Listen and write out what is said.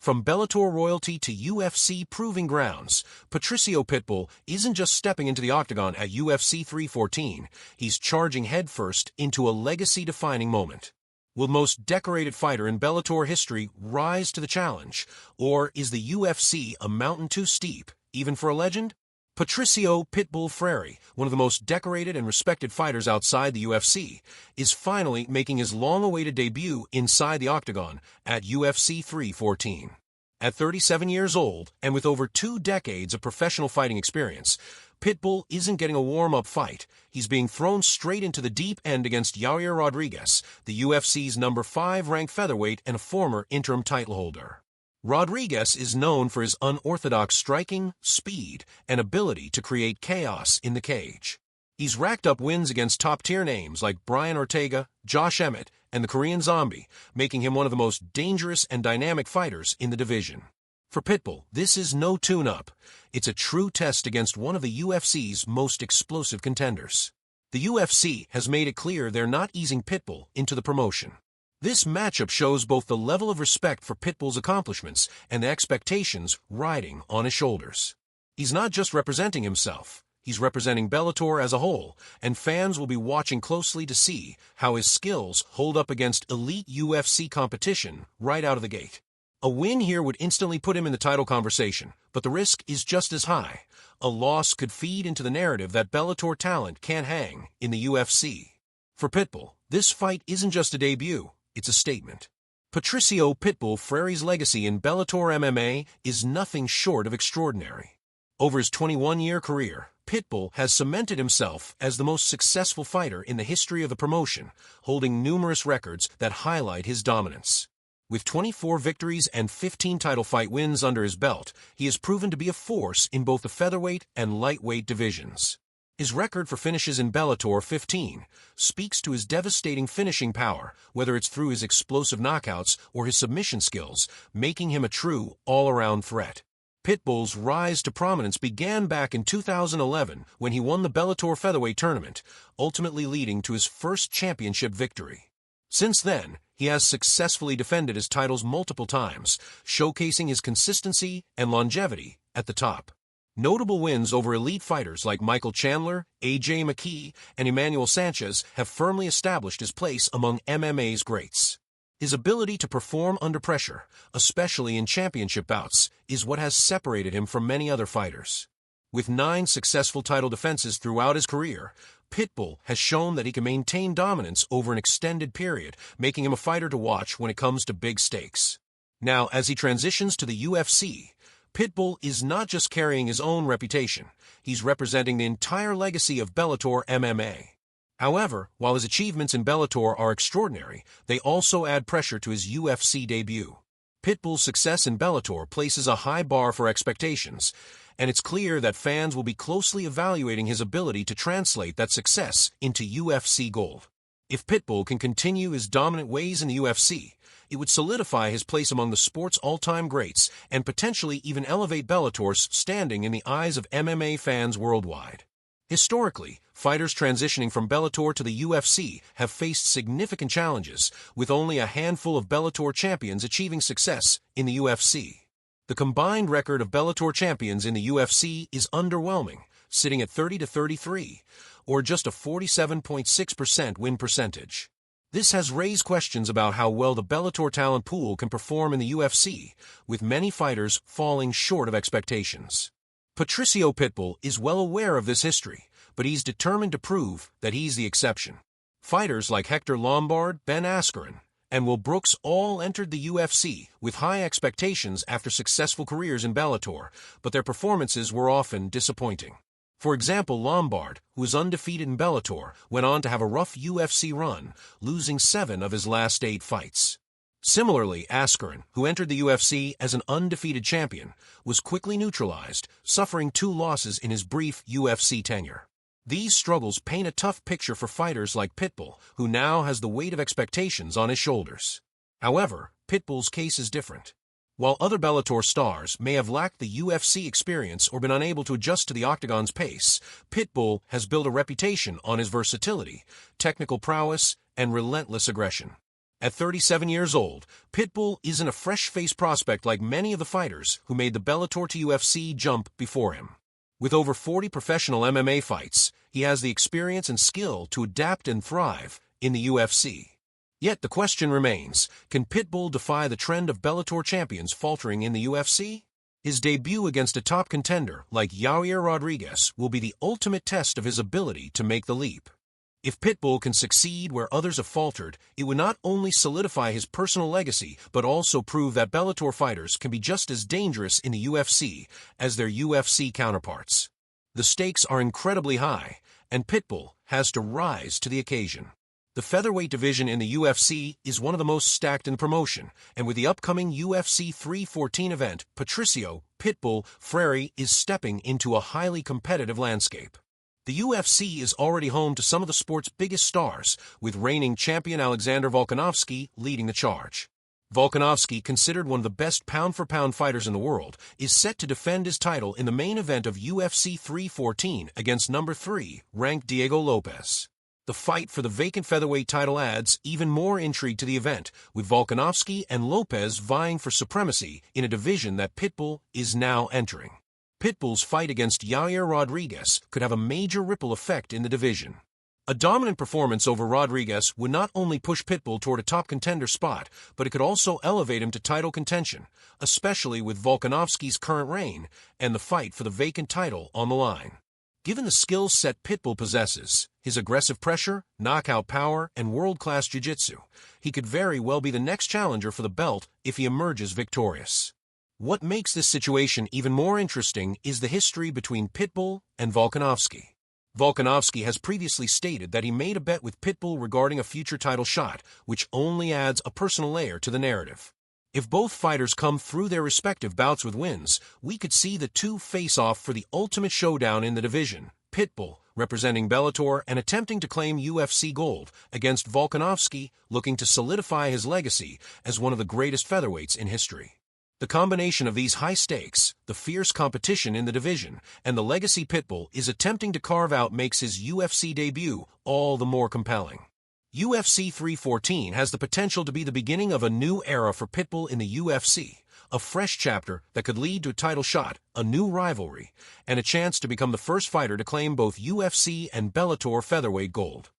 From Bellator royalty to UFC proving grounds, Patricio Pitbull isn't just stepping into the octagon at UFC 314, he's charging headfirst into a legacy-defining moment. Will the most decorated fighter in Bellator history rise to the challenge, or is the UFC a mountain too steep, even for a legend? Patricio Pitbull Freire, one of the most decorated and respected fighters outside the UFC, is finally making his long-awaited debut inside the octagon at UFC 314. At 37 years old, and with over 2 decades of professional fighting experience, Pitbull isn't getting a warm-up fight. He's being thrown straight into the deep end against Yair Rodriguez, the UFC's number 5 ranked featherweight and a former interim title holder. Rodriguez is known for his unorthodox striking, speed, and ability to create chaos in the cage. He's racked up wins against top-tier names like Brian Ortega, Josh Emmett, and the Korean Zombie, making him one of the most dangerous and dynamic fighters in the division. For Pitbull, this is no tune-up. It's a true test against one of the UFC's most explosive contenders. The UFC has made it clear they're not easing Pitbull into the promotion. This matchup shows both the level of respect for Pitbull's accomplishments and the expectations riding on his shoulders. He's not just representing himself, he's representing Bellator as a whole, and fans will be watching closely to see how his skills hold up against elite UFC competition right out of the gate. A win here would instantly put him in the title conversation, but the risk is just as high. A loss could feed into the narrative that Bellator talent can't hang in the UFC. For Pitbull, this fight isn't just a debut. It's a statement. Patricio Pitbull Freire's legacy in Bellator MMA is nothing short of extraordinary. Over his 21-year career, Pitbull has cemented himself as the most successful fighter in the history of the promotion, holding numerous records that highlight his dominance. With 24 victories and 15 title fight wins under his belt, he has proven to be a force in both the featherweight and lightweight divisions. His record for finishes in Bellator 15 speaks to his devastating finishing power, whether it's through his explosive knockouts or his submission skills, making him a true all-around threat. Pitbull's rise to prominence began back in 2011 when he won the Bellator featherweight tournament, ultimately leading to his first championship victory. Since then, he has successfully defended his titles multiple times, showcasing his consistency and longevity at the top. Notable wins over elite fighters like Michael Chandler, A.J. McKee, and Emmanuel Sanchez have firmly established his place among MMA's greats. His ability to perform under pressure, especially in championship bouts, is what has separated him from many other fighters. With 9 successful title defenses throughout his career, Pitbull has shown that he can maintain dominance over an extended period, making him a fighter to watch when it comes to big stakes. Now, as he transitions to the UFC, Pitbull is not just carrying his own reputation, he's representing the entire legacy of Bellator MMA. However, while his achievements in Bellator are extraordinary, they also add pressure to his UFC debut. Pitbull's success in Bellator places a high bar for expectations, and it's clear that fans will be closely evaluating his ability to translate that success into UFC gold. If Pitbull can continue his dominant ways in the UFC, it would solidify his place among the sport's all-time greats and potentially even elevate Bellator's standing in the eyes of MMA fans worldwide. Historically, fighters transitioning from Bellator to the UFC have faced significant challenges, with only a handful of Bellator champions achieving success in the UFC. The combined record of Bellator champions in the UFC is underwhelming, sitting at 30-33, or just a 47.6% win percentage. This has raised questions about how well the Bellator talent pool can perform in the UFC, with many fighters falling short of expectations. Patricio Pitbull is well aware of this history, but he's determined to prove that he's the exception. Fighters like Hector Lombard, Ben Askren, and Will Brooks all entered the UFC with high expectations after successful careers in Bellator, but their performances were often disappointing. For example, Lombard, who was undefeated in Bellator, went on to have a rough UFC run, losing 7 of his last 8 fights. Similarly, Askren, who entered the UFC as an undefeated champion, was quickly neutralized, suffering 2 losses in his brief UFC tenure. These struggles paint a tough picture for fighters like Pitbull, who now has the weight of expectations on his shoulders. However, Pitbull's case is different. While other Bellator stars may have lacked the UFC experience or been unable to adjust to the octagon's pace, Pitbull has built a reputation on his versatility, technical prowess, and relentless aggression. At 37 years old, Pitbull isn't a fresh-faced prospect like many of the fighters who made the Bellator to UFC jump before him. With over 40 professional MMA fights, he has the experience and skill to adapt and thrive in the UFC. Yet the question remains, can Pitbull defy the trend of Bellator champions faltering in the UFC? His debut against a top contender like Yair Rodriguez will be the ultimate test of his ability to make the leap. If Pitbull can succeed where others have faltered, it would not only solidify his personal legacy, but also prove that Bellator fighters can be just as dangerous in the UFC as their UFC counterparts. The stakes are incredibly high, and Pitbull has to rise to the occasion. The featherweight division in the UFC is one of the most stacked in promotion, and with the upcoming UFC 314 event, Patricio Pitbull Freire is stepping into a highly competitive landscape. The UFC is already home to some of the sport's biggest stars, with reigning champion Alexander Volkanovski leading the charge. Volkanovski, considered one of the best pound-for-pound fighters in the world, is set to defend his title in the main event of UFC 314 against number 3 ranked Diego Lopes. The fight for the vacant featherweight title adds even more intrigue to the event, with Volkanovski and Lopes vying for supremacy in a division that Pitbull is now entering. Pitbull's fight against Yair Rodriguez could have a major ripple effect in the division. A dominant performance over Rodriguez would not only push Pitbull toward a top contender spot, but it could also elevate him to title contention, especially with Volkanovski's current reign and the fight for the vacant title on the line. Given the skill set Pitbull possesses, his aggressive pressure, knockout power, and world-class jiu-jitsu, he could very well be the next challenger for the belt if he emerges victorious. What makes this situation even more interesting is the history between Pitbull and Volkanovski. Volkanovski has previously stated that he made a bet with Pitbull regarding a future title shot, which only adds a personal layer to the narrative. If both fighters come through their respective bouts with wins, we could see the two face off for the ultimate showdown in the division. Pitbull, representing Bellator and attempting to claim UFC gold, against Volkanovski, looking to solidify his legacy as one of the greatest featherweights in history. The combination of these high stakes, the fierce competition in the division, and the legacy Pitbull is attempting to carve out makes his UFC debut all the more compelling. UFC 314 has the potential to be the beginning of a new era for Pitbull in the UFC, a fresh chapter that could lead to a title shot, a new rivalry, and a chance to become the first fighter to claim both UFC and Bellator featherweight gold.